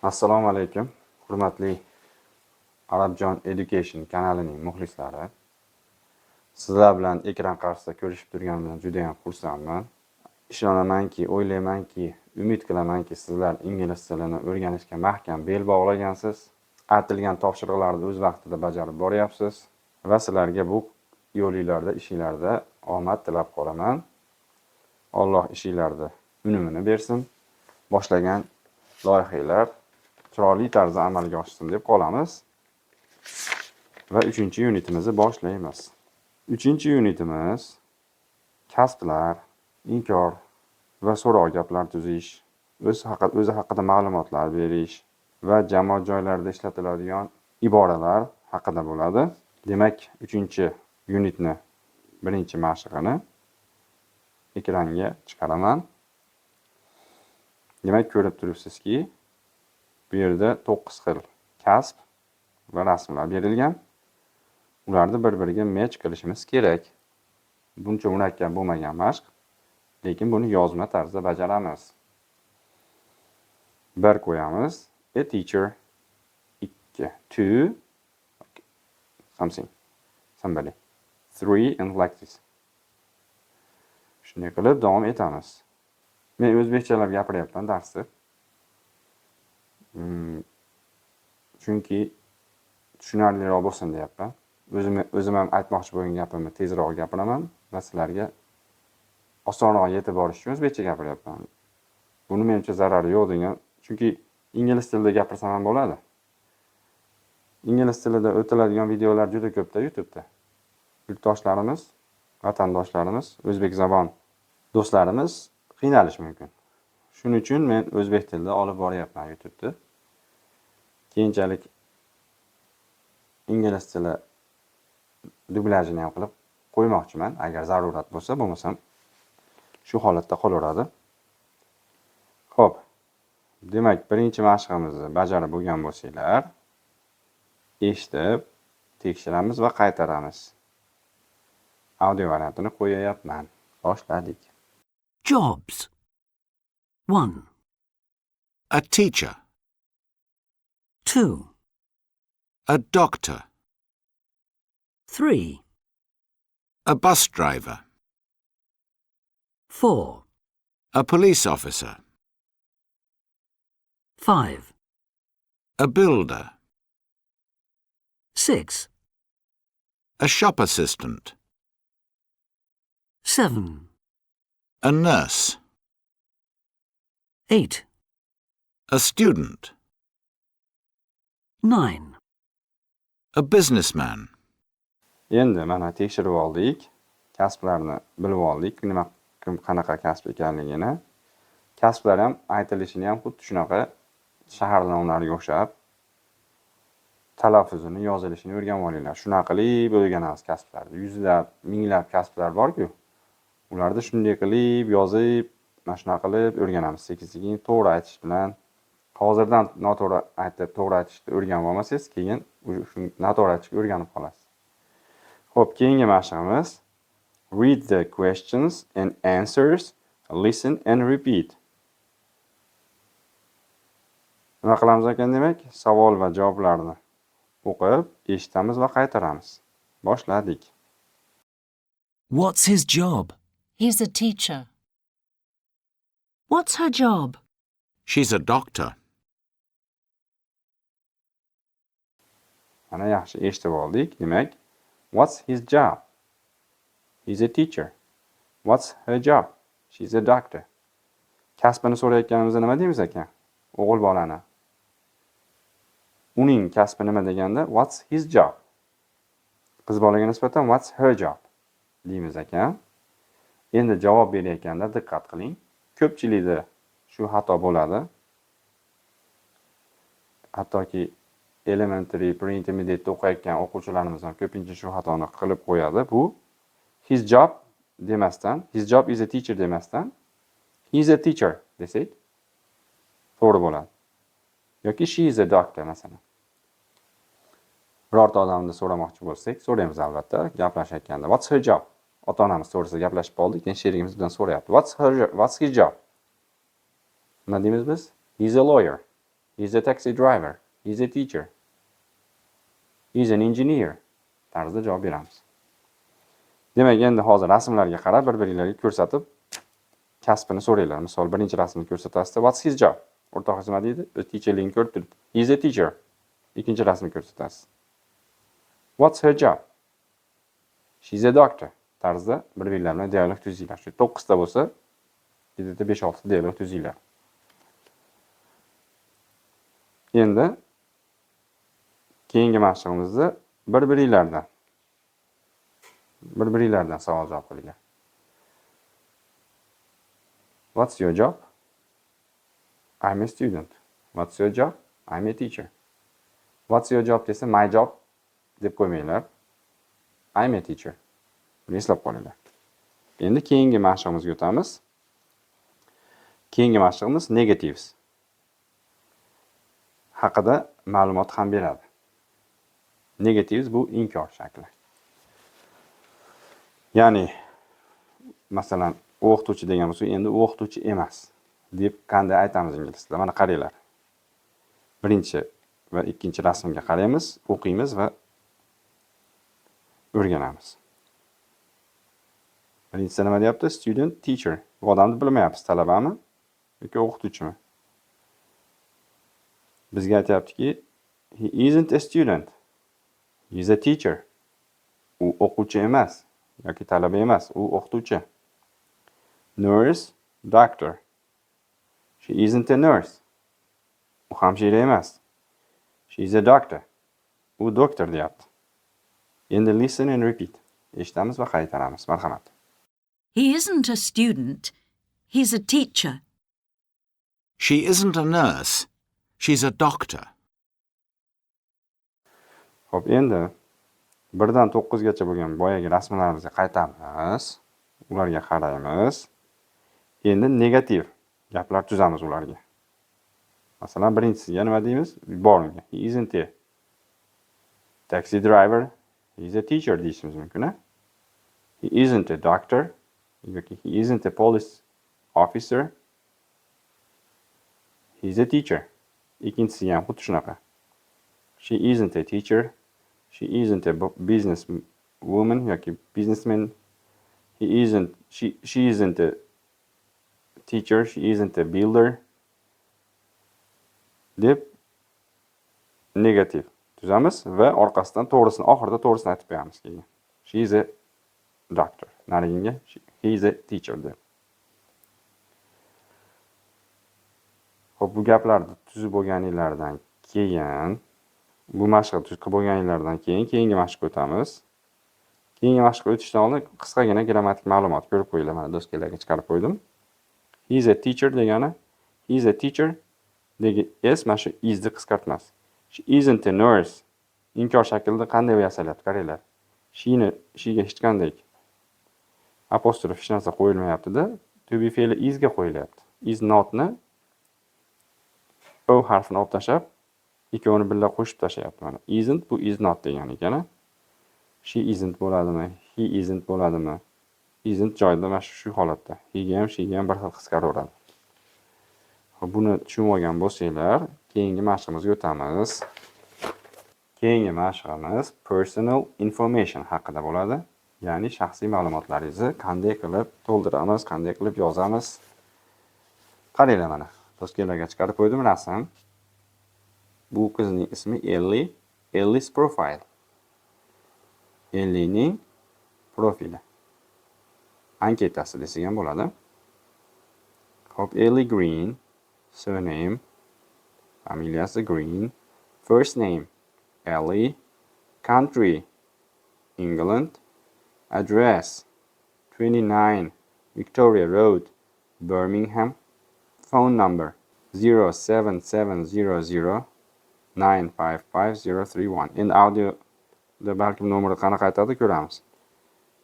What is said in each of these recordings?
Assalomu alaykum, hurmatli Arabjon Education kanalining muxlislari. Sizlar bilan ekran qarshisida ko'rishib turganimdan juda ham xursandman. Ishonamanki, o'ylaymanki, umid qilamanki, sizlar ingliz tilini o'rganishga mahkam bel bog'lagansiz. Aytilgan topshiriqlarni o'z vaqtida bajarib boryapsiz va sizlarga bu yo'linglarda, ishinglarda omad tilab qolaman. Alloh ishinglarda unumini bersin. Boshlagan loyihalar chiroyli tarzda amalga oshsin deb qolamiz va 3-unitimizni boshlaymiz. 3-unitimiz kasblar, inkor va so'roq gaplar tuzish, o'zi haqida ma'lumotlar berish va jamoat joylarida ishlatiladigan iboralar haqida bo'ladi. Demak, 3-unitni birinchi mashqini ekranga chiqaraman. Demak, ko'rib turibsizki, bu yerda 9 xil kasb va rasmlar berilgan. Ularni bir-biriga match qilishimiz kerak. Buncha murakkab bo'lmagan mashq, lekin buni yozma tarzda bajaramiz. 1 qo'yamiz. A teacher. 2. To. Somebody. 3 and like this. Shunday qilib davom etamiz. Men o'zbekchalab gapiryapman darsda. Chunki tushunarliroq bo'lsin deyapman. O'zim ham aytmoqchi bo'lgan gapimni tezroq gapiraman va sizlarga osonroq yetib borish uchun o'zbekcha gapiryapman. Buni menimcha zarari yo'q degan. Chunki ingliz tilida gapirsam ham bo'ladi. Ingliz tilida o'tiladigan videolar juda ko'pda YouTube'da. Yurtdoshlarimiz, vatandoshlarimiz, o'zbek zabon do'stlarimiz qiynalishi mumkin. Shuning uchun men o'zbek tilida olib boryapman YouTube'da. Keyinchalik ingliz tili dublyajini ham qilib qo'ymoqchiman, agar zarurat bo'lsa, bo'lmasam shu holatda qolaveradi. Xo'p. Demak, birinchi mashqimizni bajarib bo'lgan bo'lsanglar, eshitib, tekshiramiz va qaytaramiz. Audio variantini qo'yayapman. Boshladik. Jobs. 1, A teacher. 2, A doctor. 3, A bus driver. 4, A police officer. 5, A builder. 6, A shop assistant. 7, A nurse. 8, A student. 9, A businessman. Endi mana tekshirib oldik. Kasblarni bilib oldik. Qanaqa kasb ekanligini. Kasblar ham aytilishini ham xuddi shunaqa shahar nomlariga o'xshab talaffuzini, yozilishini o'rganib olinglar. Shunaqa qilib o'rganamiz kasblarni. Yuzlab, minglab kasblar bor-ku. Ularni shunday qilib yozib, mana shunaqa qilib o'rganamiz. Sekin-sekin to'g'ri aytish bilan. Hozirdan noto'g'ri aytib, to'g'ri aytishni o'rganib olmasangiz, keyin shu noto'g'ri aytishga o'rganib qolasiz. Xo'p, keyingi mashqimiz read the questions and answers, listen and repeat. Nima qilamiz ekan demak? Savol va javoblarni o'qib, eshitamiz va qaytaramiz. Boshladik. What's his job? He's a teacher. What's her job? She's a doctor. Mana yaxshi eshitib oldik. Demak, what's his job? He's a teacher. What's her job? She's a doctor. Kasbini so'rayotganimizda nima deymiz ekan? O'g'il bolani. Uning kasbi nima deganda what's his job? Qiz bolaga nisbatan what's her job deymiz ekan. Endi javob berayotganda diqqat qiling. Ko'pchilikda shu xato bo'ladi. Hattoki elementary, pre-intermediate o'qiyotgan o'quvchilarimiz ham ko'pincha shu xatoni qilib qo'yadi. Bu his job demasdan, his job is a teacher demasdan, he's a teacher desak to'g'ri bo'ladi. Yoki she is a doctor masalan. Birorta odamni so'ramoqchi bo'lsak, so'raymiz albatta, gaplashayotganda. What's her job? Ota-onamiz to'g'risida gaplashib qoldik, keyin sherigimiz bilan so'rayapti. What's his job? Nima deymiz biz? He's a lawyer. He's a taxi driver. He's a teacher. He's an engineer tarzda javob beramiz. Demak, endi hozir rasmlarga qarab, bir-biringlarga ko'rsatib, kasbini so'ranglar. Misol, birinchi rasmni ko'rsatasizda, what's his job? O'rtog'ingiz nima deydi? O'z teacherligini ko'rib turib, he's a teacher. Ikkinchi rasmni ko'rsatasiz. What's her job? She's a doctor. Tarzda bir-biringlar bilan dialog tuzinglar. Shu 9 ta bo'lsa, bitta 5-6 ta dialog tuzinglar. Endi keyingi mashqimizda bir-biringlardan savol javob qilinglar. What's your job? I'm a student. What's your job? I'm a teacher. What's your job desa my job deb qo'ymanglar. I'm a teacher. Buni eslab qolinglar. Endi keyingi mashqimizga o'tamiz. Keyingi mashqimiz negatives haqida ma'lumot ham beradi. Negatives bu inkor shakli. Ya'ni masalan, o'qituvchi degan bo'lsa, endi o'qituvchi emas deb qanday aytamiz ingliz tilida? Mana qaranglar. Birinchi va ikkinchi rasmga qaraymiz, o'qiymiz va o'rganamiz. Birinchisi nima deyapti? Student, teacher. Bu odamni bilmayapsiz, talabami yoki o'qituvchimi? Bizga aytayaptiki, he isn't a student. He's a teacher. U o'quvchi emas yoki talaba emas, u o'qituvchi. Nurse, doctor. She isn't a nurse. U hamshira emas. She's a doctor. U doktor deyapti. Endi listen and repeat. Eshitamiz va qaytaramiz. Marhamat. He isn't a student. He's a teacher. She isn't a nurse. She's a doctor. Xo'p, endi 1 dan 9 gacha bo'lgan boyagi rasmlarimizga qaytamiz. Ularga qaraymiz. Endi negativ gaplar tuzamiz ularga. Masalan, birinchisiga nima deymiz? Boringlar. He isn't a taxi driver. He's a teacher deyishimiz mumkin, a? He isn't a doctor. Yoki he isn't a police officer. He's a teacher. Ikkinchisi ham xuddi shunaqa. She isn't a teacher. She isn't a business woman yoki businessman. She isn't a teacher. She isn't a builder. Deb negativ tuzamiz va orqasidan to'g'risini, oxirida to'g'risini aytib qo'yamiz keyin. She is a doctor. Nariginga he is a teacher deb. Xo'p, bu gaplarni tuzib bo'lganinglardan keyin, bu mashqni tuzib bo'lganinglardan keyin keyingi mashqqa o'tamiz. Keyingi mashqqa o'tishdan oldin qisqagina grammatik ma'lumot ko'rib qo'yinglar. Mana doskalarga chiqarib qo'ydim. He is a teacher degani, he is a teacher degi s mana shu is ni qisqartmasi. She isn't a nurse. Inkor shaklida qanday yasalyapti, qaranglar. She'ga hech qanday apostrof hech narsa qo'yilmayapti-da, to be fe'li is ga qo'yilyapti. Is not ni o harfini olib tashlab, ikkovini birga qo'shib tashlayapti mana. Isn't bu is not degani ekan. She isn't bo'ladimi? He isn't bo'ladimi? Isn't joyida mana shu holatda. He ga ham, she ga ham bir xil qisqaraveradi. Xo'p, buni tushunib olgan bo'lsanglar, keyingi mashqimizga o'tamiz. Keyingi mashqimiz personal information haqida bo'ladi. Ya'ni shaxsiy ma'lumotlaringizni qanday qilib to'ldiramiz, qanday qilib yozamiz. Qaranglar mana. Doskalarga chiqarib qo'ydim rasm. Bu qizning ismi Ellie. Ellie's profile. Ellie'ning profili. Anketasi desak ham bo'ladi. Hop, Ellie Green, surname, familiyasi Green, first name Ellie, country England, address 29 Victoria Road, Birmingham, phone number 07700 955 031. Endi audioda balkim nomerni qanaqa aytadi ko'ramiz.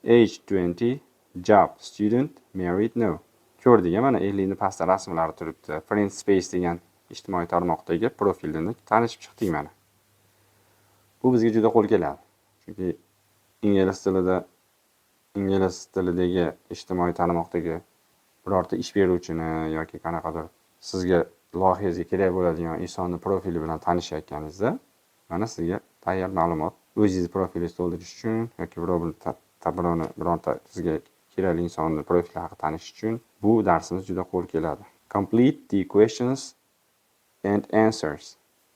Age 20, job student, married no. Ko'rdik, mana Ellie'ni pastda rasmlari turibdi. Friend Space degan ijtimoiy tarmoqdagi profilini tanishib chiqdik mana. Bu bizga juda qo'l keladi. Chunki ingliz tilidagi ijtimoiy tarmoqdagi birorta ish beruvchini yoki qanaqadir sizga loyihangizga kerak bo'ladigan insonni profili bilan tanishayotganingizda, mana sizga tayyor ma'lumot. O'zingiz profilingizni to'ldirish uchun yoki bironta sizga kerakli insonni profili haqida tanishish uchun bu darsimiz juda qo'l keladi. Complete the questions and answers.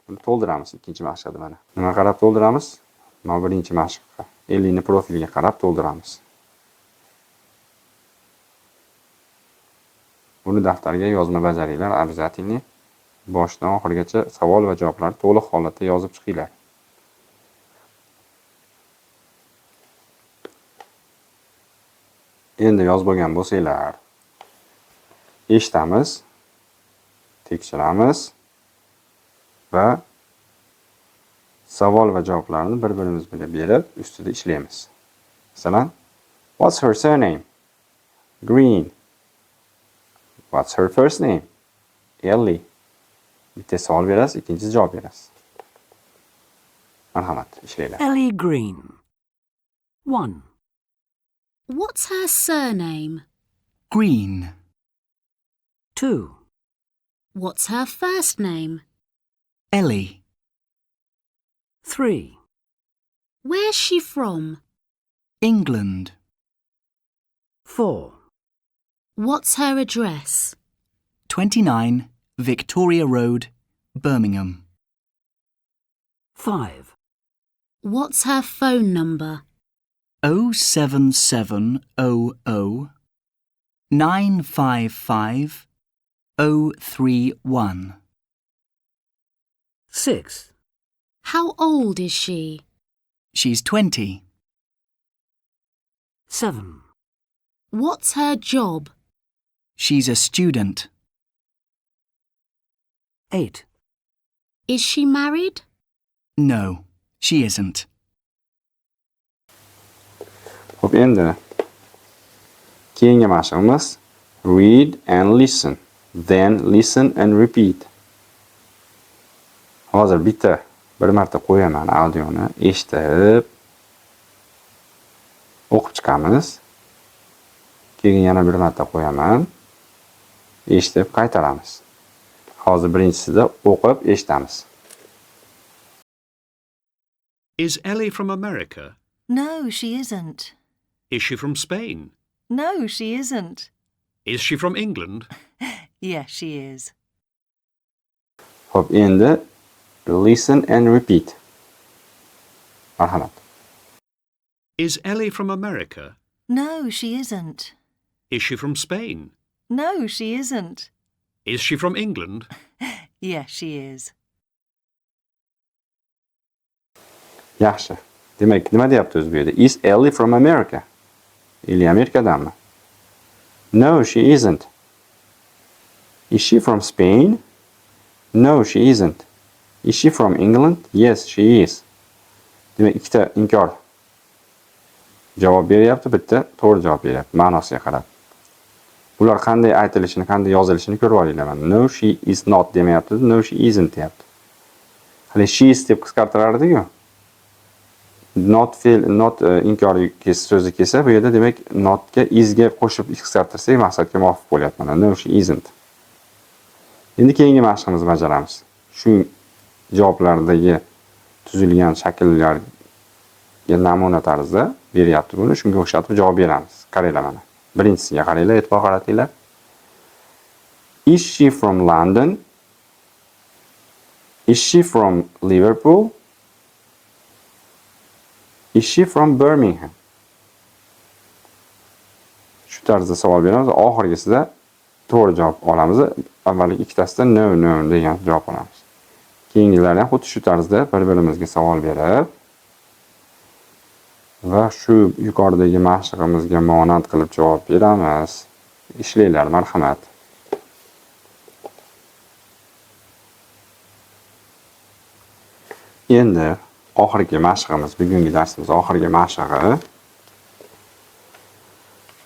Buni to'ldiramiz ikkinchi mashqda mana. Nima qarab to'ldiramiz? Mana birinchi mashqqa. Ellining profiliga qarab to'ldiramiz. Buni daftarga yozma bajaringlar, обязательно. Boshdan oxirigacha savol va javoblarni to'liq holatda yozib chiqinglar. Endi yozib bo'lgan bo'lsanglar, eshitamiz, tekshiramiz va savol va javoblarni bir-birimiz bilan berib, ustida ishlaymiz. Masalan, what's her surname? Green. What's her first name? Ellie. Bitta savol berasiz, ikkinchisi javob berasiz. Marhamat, ishlaylar. Ellie Green. 1. What's her surname? Green. 2. What's her first name? Ellie. 3. Where's she from? England. 4. What's her address? 29 Victoria Road, Birmingham. 5. What's her phone number? 07700 955 031. 6. How old is she? She's 20. 7. What's her job? She's a student. 8. Is she married? No, she isn't. Xo'p, endi keyingi mashqimiz read and listen, then listen and repeat. Hozir bir marta qo'yaman audioni, eshitib o'qib chiqamiz. Keyin yana bir marta qo'yaman, eshitib qaytaramiz. Hozir birinchisida o'qib eshitamiz. Is Ellie from America? No, she isn't. Is she from Spain? No, she isn't. Is she from England? Yes, she is. Xo'p, endi listen and repeat. Marhamat. Is Ellie from America? No, she isn't. Is she from Spain? No, she isn't. Is she from England? Yes, she is. Yaxshi. Demak, nima deyapti o'zi bu yerda? Is Ellie from America? Ellie Amerikadanmi? No, she isn't. Is she from Spain? No, she isn't. Is she from England? Yes, she is. Demak, ikkita inkor javob beryapti, bitta to'g'ri javob beryapti, ma'nosiga qarab. Bular qanday aytilishini, qanday yozilishini ko'rib olinglar. No, she is not demayapti, no, she isn't deyapti. Hali she is deb qisqartirardi-ku. Not inkoriy so'zi kelsa, bu yerda demak notga isga qo'shib qisqartirsak maqsadga muvofiq bo'lyapti. Mana no, she isn't. Endi keyingi mashqimizni bajaramiz. Shu javoblardagi tuzilgan shakllarga namuna tarzda beryapti buni, shunga o'xshatib javob beramiz. Qaranglar mana. Birinchisiga qaranglar, e'tibor qaratinglar. Is she from London? Is she from Liverpool? Is she from Birmingham? Shu tarzda savol beramiz. Oxirgisida to'g'ri javob olamiz. Avvalgi ikkitasida no degan javob olamiz. Keyingilarni ham xuddi shu tarzda bir-birimizga savol berib va shu yuqoridagi mashqimizga monand qilib javob beramiz. Ishlanglar, marhamat. Endi oxirgi mashqimiz, bugungi darsimiz oxirgi mashqi.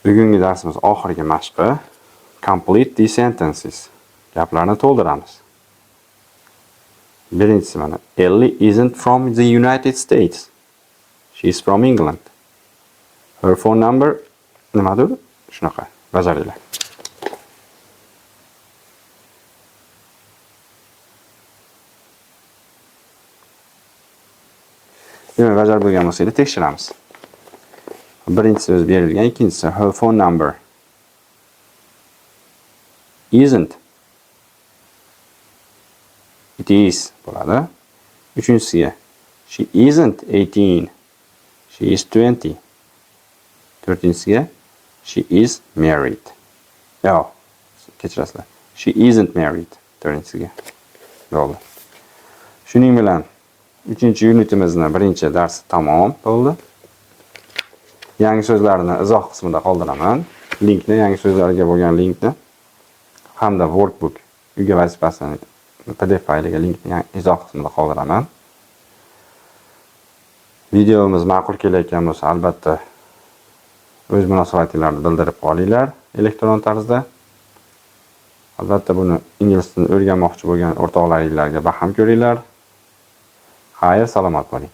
Bugungi darsimiz oxirgi mashqi complete the sentences. Gaplarni to'ldiramiz. Birinchisi mana Ellie isn't from the United States. She's from England. Her phone number nimadir? Shunaqa bajaringlar. Demak, bajarib bo'lgan bo'lsa, tekshiramiz. Birinchi so'z berilgan, ikkinchisi her phone number isn't. It is bo'ladi. Uchinchisiga she isn't 18. She is 20. To'rtinchisiga she is married. Yo'q, kechirasizlar. She isn't married. To'rtinchisiga. Bo'ldi. Shuning bilan 3-unitimizning birinchi darsi tamom bo'ldi. Yangi so'zlarni izoh qismida qoldiraman. Linkni, yangi so'zlarga bo'lgan linkni hamda workbook, uyga vazifasini PDF fayliga linkni izoh qismida qoldiraman. Videomiz ma'qul kelayotgan bo'lsa, albatta o'z munosabatingizni bildirib qolinglar elektron tarzda. Albatta buni ingliz tilini o'rganmoqchi bo'lgan o'rtoqlaringizga baham ko'ringlar. Xayr, salomat bo'ling.